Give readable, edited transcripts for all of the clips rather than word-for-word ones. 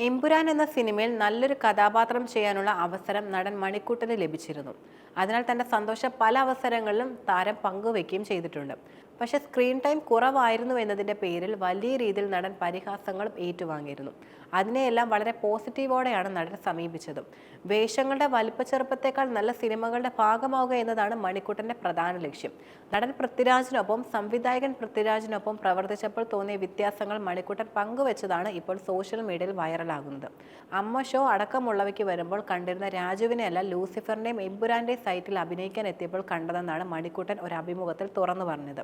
എമ്പുരാൻ എന്ന സിനിമയിൽ നല്ലൊരു കഥാപാത്രം ചെയ്യാനുള്ള അവസരം നടൻ മണിക്കൂട്ടന് ലഭിച്ചിരുന്നു. അതിനാൽ തന്റെ സന്തോഷം പല അവസരങ്ങളിലും താരം പങ്കുവെക്കുകയും ചെയ്തിട്ടുണ്ട്. പക്ഷേ സ്ക്രീൻ ടൈം കുറവായിരുന്നു എന്നതിൻ്റെ പേരിൽ വലിയ രീതിയിൽ നടൻ പരിഹാസങ്ങളും ഏറ്റുവാങ്ങിയിരുന്നു. അതിനെയെല്ലാം വളരെ പോസിറ്റീവോടെയാണ് നടൻ സമീപിച്ചത്. വേഷങ്ങളുടെ വലിപ്പച്ചെറുപ്പത്തേക്കാൾ നല്ല സിനിമകളുടെ ഭാഗമാവുക എന്നതാണ് മണിക്കൂട്ടൻ്റെ പ്രധാന ലക്ഷ്യം. നടൻ പൃഥ്വിരാജിനൊപ്പം സംവിധായകൻ പൃഥ്വിരാജിനൊപ്പം പ്രവർത്തിച്ചപ്പോൾ തോന്നിയ വ്യത്യാസങ്ങൾ മണിക്കൂട്ടൻ പങ്കുവെച്ചതാണ് ഇപ്പോൾ സോഷ്യൽ മീഡിയയിൽ വൈറലാകുന്നത്. അമ്മ ഷോ അടക്കമുള്ളവയ്ക്ക് വരുമ്പോൾ കണ്ടിരുന്ന രാജുവിനെയല്ല ലൂസിഫറിൻ്റെയും എമ്പുരാൻ്റെയും സൈറ്റിൽ അഭിനയിക്കാൻ എത്തിയപ്പോൾ കണ്ടതെന്നാണ് മണിക്കൂട്ടൻ ഒരു അഭിമുഖത്തിൽ തുറന്നു പറഞ്ഞത്.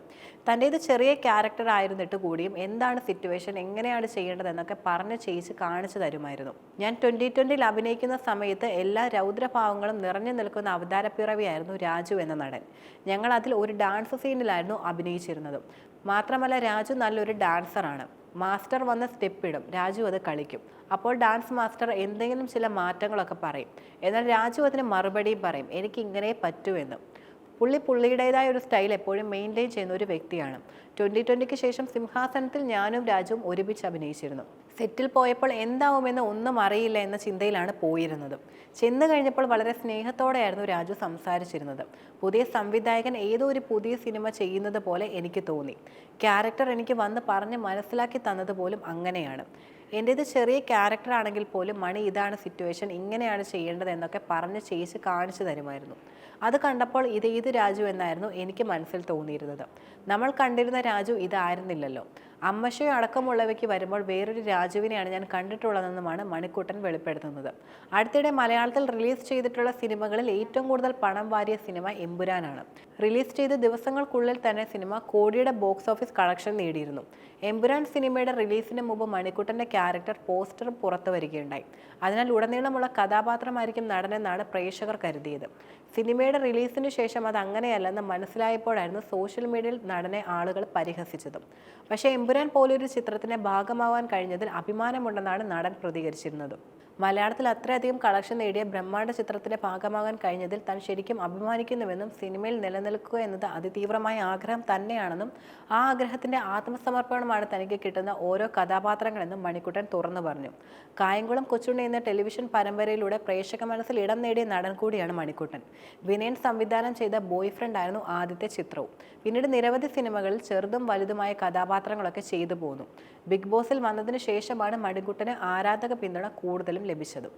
തൻ്റേത് ചെറിയ ക്യാരക്ടർ ആയിരുന്നിട്ട് കൂടിയും എന്താണ് സിറ്റുവേഷൻ, എങ്ങനെയാണ് ചെയ്യേണ്ടതെന്നൊക്കെ പറഞ്ഞ് ചെയ്യിച്ച് കാണിച്ചു തരുമായിരുന്നു. ഞാൻ 2020 അഭിനയിക്കുന്ന സമയത്ത് എല്ലാ രൗദ്രഭാവങ്ങളും നിറഞ്ഞു നിൽക്കുന്ന അവതാരപ്പിറവിയായിരുന്നു രാജു എന്ന നടൻ. ഞങ്ങൾ അതിൽ ഒരു ഡാൻസ് സീനിലായിരുന്നു അഭിനയിച്ചിരുന്നത്. മാത്രമല്ല രാജു നല്ലൊരു ഡാൻസറാണ്. മാസ്റ്റർ വന്ന് സ്റ്റെപ്പ് ഇടും, രാജു അത് കളിക്കും. അപ്പോൾ ഡാൻസ് മാസ്റ്റർ എന്തെങ്കിലും ചില മാറ്റങ്ങളൊക്കെ പറയും. എന്നാൽ രാജു അതിന് മറുപടിയും പറയും, എനിക്ക് ഇങ്ങനെ പറ്റൂ എന്ന്. പുള്ളിയുടേതായ ഒരു സ്റ്റൈൽ എപ്പോഴും മെയിൻറ്റെയിൻ ചെയ്യുന്ന ഒരു വ്യക്തിയാണ്. 2020 ശേഷം സിംഹാസനത്തിൽ ഞാനും രാജുവും ഒരുമിച്ച് അഭിനയിച്ചിരുന്നു. സെറ്റിൽ പോയപ്പോൾ എന്താവുമെന്ന് ഒന്നും അറിയില്ല എന്ന ചിന്തയിലാണ് പോയിരുന്നത്. ചെന്ന് കഴിഞ്ഞപ്പോൾ വളരെ സ്നേഹത്തോടെയായിരുന്നു രാജു സംസാരിച്ചിരുന്നത്. പുതിയ സംവിധായകൻ ഏതോ ഒരു പുതിയ സിനിമ ചെയ്യുന്നത് പോലെ എനിക്ക് തോന്നി. ക്യാരക്ടർ എനിക്ക് വന്ന് പറഞ്ഞ് മനസ്സിലാക്കി തന്നത് പോലും അങ്ങനെയാണ്. എൻ്റേത് ചെറിയ ക്യാരക്ടർ ആണെങ്കിൽ പോലും മണി ഇതാണ് സിറ്റുവേഷൻ, ഇങ്ങനെയാണ് ചെയ്യേണ്ടത് എന്നൊക്കെ പറഞ്ഞ് ചെയ്യിച്ച് കാണിച്ചു തരുമായിരുന്നു. അത് കണ്ടപ്പോൾ ഇത് ഏത് രാജു എന്നായിരുന്നു എനിക്ക് മനസ്സിൽ തോന്നിയിരുന്നത്. നമ്മൾ കണ്ടിരുന്ന രാജു ഇതായിരുന്നില്ലല്ലോ. അമ്മശോ അടക്കമുള്ളവയ്ക്ക് വരുമ്പോൾ വേറൊരു രാജുവിനെയാണ് ഞാൻ കണ്ടിട്ടുള്ളതെന്നുമാണ് മണിക്കൂട്ടൻ വെളിപ്പെടുത്തുന്നത്. അടുത്തിടെ മലയാളത്തിൽ റിലീസ് ചെയ്തിട്ടുള്ള സിനിമകളിൽ ഏറ്റവും കൂടുതൽ പണം വാരിയ സിനിമ എമ്പുരാനാണ്. റിലീസ് ചെയ്ത ദിവസങ്ങൾക്കുള്ളിൽ തന്നെ സിനിമ കോടിയുടെ ബോക്സ് ഓഫീസ് കളക്ഷൻ നേടിയിരുന്നു. എമ്പുരാൻ സിനിമയുടെ റിലീസിന് മുമ്പ് മണിക്കൂട്ടൻ്റെ ക്യാരക്ടർ പോസ്റ്ററും പുറത്തു വരികയുണ്ടായി. അതിനാൽ ഉടനീളമുള്ള കഥാപാത്രമായിരിക്കും നടനെന്നാണ് പ്രേക്ഷകർ കരുതിയത്. സിനിമയുടെ റിലീസിന് ശേഷം അത് അങ്ങനെയല്ലെന്ന് മനസ്സിലായപ്പോഴായിരുന്നു സോഷ്യൽ മീഡിയയിൽ നടനെ ആളുകൾ പരിഹസിച്ചതും. പക്ഷേ എമ്പുരാൻ പോലൊരു ചിത്രത്തിന്റെ ഭാഗമാവാൻ കഴിഞ്ഞതിൽ അഭിമാനമുണ്ടെന്നാണ് നടൻ പ്രതികരിച്ചിരുന്നത്. മലയാളത്തിൽ അത്രയധികം കളക്ഷൻ നേടിയ ബ്രഹ്മാണ്ഡ ചിത്രത്തിന്റെ ഭാഗമാകാൻ കഴിഞ്ഞതിൽ താൻ ശരിക്കും അഭിമാനിക്കുന്നുവെന്നും സിനിമയിൽ നിലനിൽക്കുക എന്നത് അതിതീവ്രമായ ആഗ്രഹം തന്നെയാണെന്നും ആ ആഗ്രഹത്തിന്റെ ആത്മസമർപ്പണമാണ് തനിക്ക് കിട്ടുന്ന ഓരോ കഥാപാത്രങ്ങളെന്നും മണിക്കൂട്ടൻ തുറന്നു പറഞ്ഞു. കായംകുളം കൊച്ചുണ്ണി എന്ന ടെലിവിഷൻ പരമ്പരയിലൂടെ പ്രേക്ഷക മനസ്സിൽ ഇടം നേടിയ നടൻ കൂടിയാണ് മണിക്കൂട്ടൻ. വിനയൻ സംവിധാനം ചെയ്ത ബോയ് ഫ്രണ്ട് ആയിരുന്നു ആദ്യത്തെ ചിത്രവും. പിന്നീട് നിരവധി സിനിമകളിൽ ചെറുതും വലുതുമായ കഥാപാത്രങ്ങളൊക്കെ ചെയ്തു പോന്നു. ബിഗ് ബോസിൽ വന്നതിന് ശേഷമാണ് മണിക്കൂട്ടന് ആരാധക പിന്തുണ കൂടുതലും ലഭിച്ചത്.